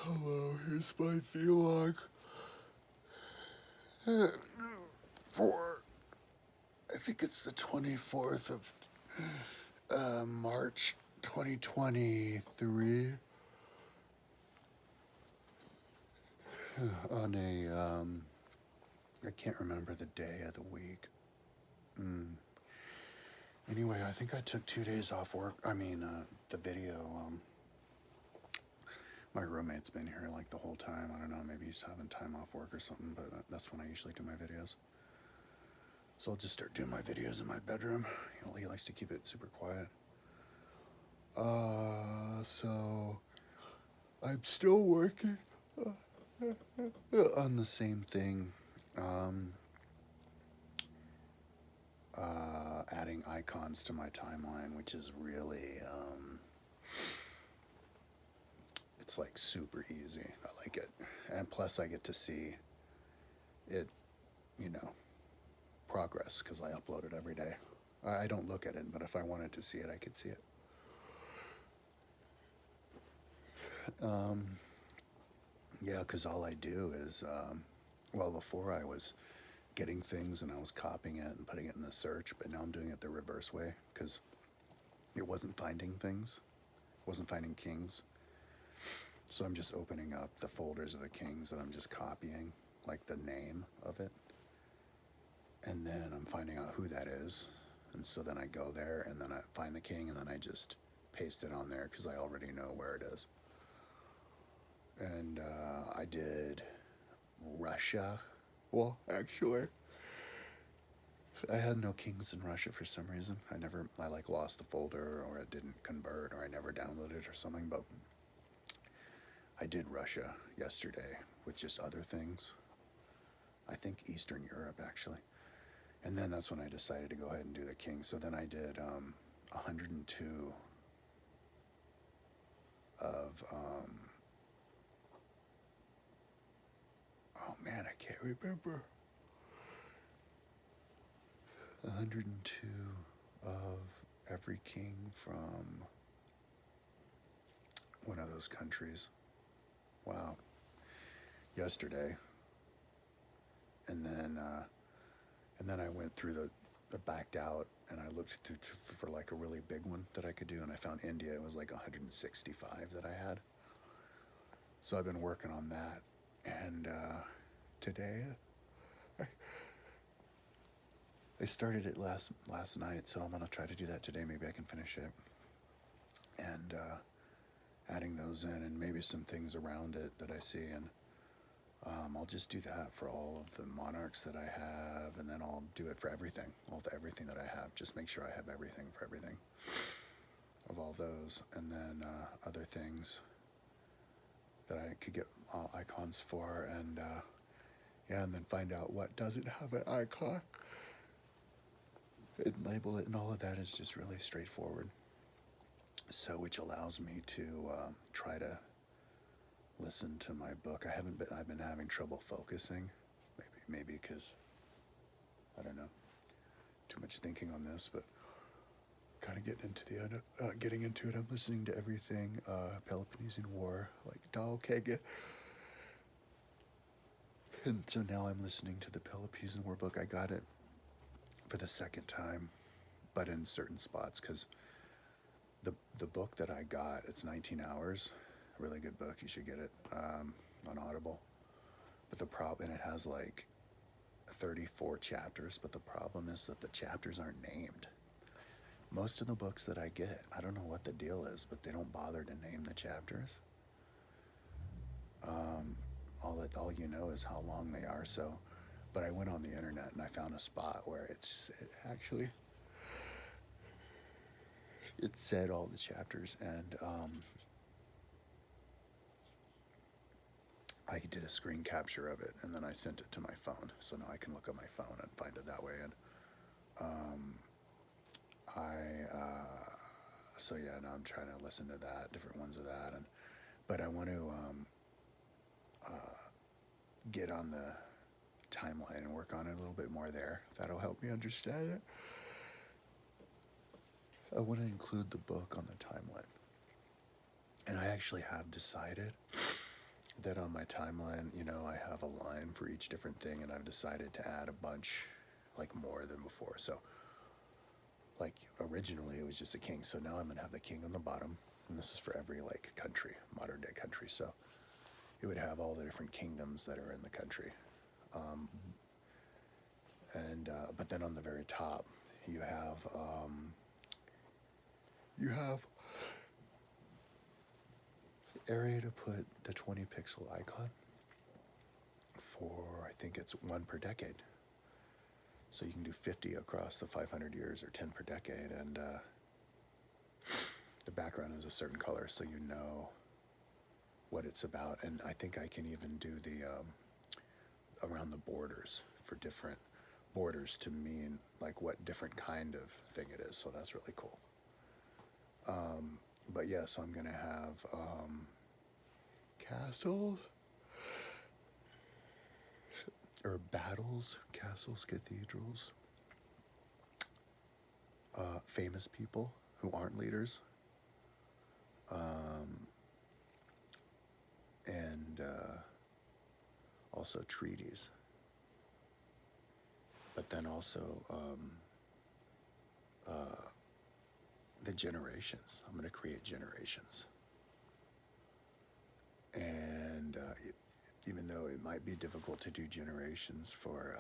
Hello, here's my vlog for, I think it's the 24th of March 2023 on I can't remember the day of the week. Anyway, I think I took 2 days off work. The video, my roommate's been here like the whole time. I don't know, maybe he's having time off work or something, but that's when I usually do my videos. So I'll just start doing my videos in my bedroom. He likes to keep it super quiet. So I'm still working on the same thing. Adding icons to my timeline, which is really, it's like super easy. I like it. And plus, I get to see it, you know, progress because I upload it every day. I don't look at it, but if I wanted to see it, I could see it. Yeah, because all I do is, before I was getting things and I was copying it and putting it in the search, but now I'm doing it the reverse way because it wasn't finding things, it wasn't finding kings. So I'm just opening up the folders of the kings and I'm just copying like the name of it. And then I'm finding out who that is. And so then I go there and then I find the king and then I just paste it on there because I already know where it is. And I did Russia. Well, actually, I had no kings in Russia for some reason. I lost the folder or it didn't convert or I never downloaded it or something, but I did Russia yesterday with just other things. I think Eastern Europe, actually. And then that's when I decided to go ahead and do the king. So then I did 102 of, oh man, I can't remember. 102 of every king from one of those countries. Wow. Yesterday. And then I went through the backed out and I looked through for like a really big one that I could do, and I found India. It was like 165 that I had. So I've been working on that, and today I started it last night, so I'm gonna try to do that today. Maybe I can finish it, and adding those in, and maybe some things around it that I see, and I'll just do that for all of the monarchs that I have, and then I'll do it for everything, everything that I have. Just make sure I have everything for everything of all those, and then other things that I could get icons for, and and then find out what doesn't have an icon and label it, and all of that is just really straightforward. So, which allows me to try to listen to my book. I've been having trouble focusing, maybe because, I don't know, too much thinking on this, but kind of getting into it. I'm listening to everything Peloponnesian War, like Dal Kagan. And so now I'm listening to the Peloponnesian War book. I got it for the second time, but in certain spots, because the book that I got, it's 19 hours, a really good book. You should get it on Audible. But and it has like 34 chapters, but the problem is that the chapters aren't named. Most of the books that I get, I don't know what the deal is, but they don't bother to name the chapters. All you know is how long they are. So, but I went on the internet and I found a spot where it said all the chapters, and I did a screen capture of it, and then I sent it to my phone. So now I can look at my phone and find it that way. And so yeah, now I'm trying to listen to different ones of that, but I want to get on the timeline and work on it a little bit more there. That'll help me understand it. I want to include the book on the timeline. And I actually have decided Then on my timeline, you know, I have a line for each different thing, and I've decided to add a bunch, like more than before. So, like originally it was just a king, so now I'm gonna have the king on the bottom, and this is for every like country, modern day country. So it would have all the different kingdoms that are in the country, and but then on the very top you have area to put the 20 pixel icon for, I think it's one per decade. So you can do 50 across the 500 years or 10 per decade, and the background is a certain color so you know what it's about. And I think I can even do the around the borders for different borders to mean like what different kind of thing it is. So that's really cool. But yeah, so I'm gonna have castles or battles, castles, cathedrals, famous people who aren't leaders, and also treaties. But then also the generations. I'm going to create generations. And even though it might be difficult to do generations for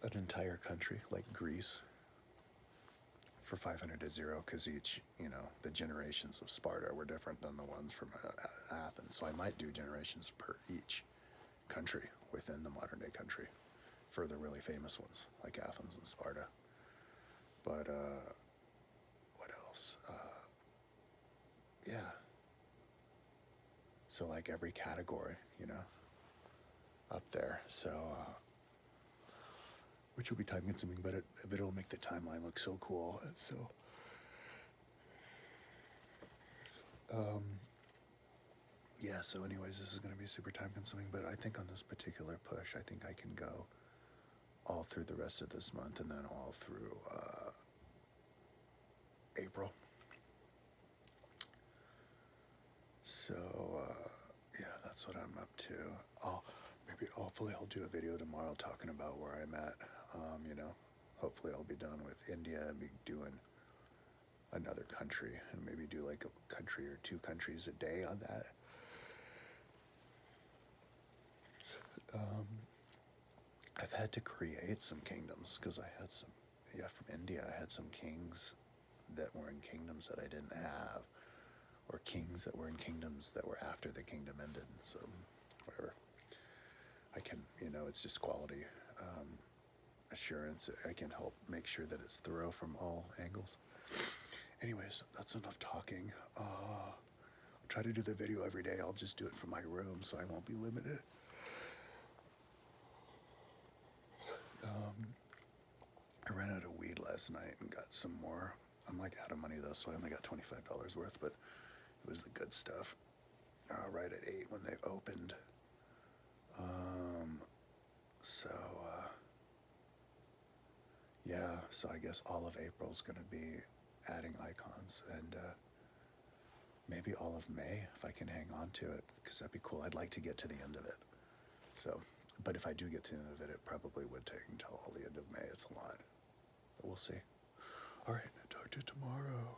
an entire country like Greece for 500 to 0, because each, you know, the generations of Sparta were different than the ones from Athens. So I might do generations per each country within the modern day country for the really famous ones like Athens and Sparta. But what else? Yeah. So like every category, you know, up there. So, which will be time consuming, but it'll make the timeline look so cool. So, yeah, so anyways, this is going to be super time consuming, but I think on this particular push, I think I can go all through the rest of this month and then all through April. So, yeah, that's what I'm up to. Hopefully I'll do a video tomorrow talking about where I'm at. You know, hopefully I'll be done with India and be doing another country and maybe do like a country or two countries a day on that. I've had to create some kingdoms because I had some, yeah, from India, I had some kings that were in kingdoms that I didn't have, or kings that were in kingdoms that were after the kingdom ended. So, whatever. I can, you know, it's just quality assurance. I can help make sure that it's thorough from all angles. Anyways, that's enough talking. I'll try to do the video every day. I'll just do it from my room so I won't be limited. I ran out of weed last night and got some more. I'm like out of money though, so I only got $25 worth, but it was the good stuff. Right at 8 when they opened. Yeah, so I guess all of April's gonna be adding icons, and maybe all of May if I can hang on to it, because that'd be cool. I'd like to get to the end of it. So, but if I do get to the end of it, it probably would take until the end of May. It's a lot, but we'll see. All right, talk to you tomorrow.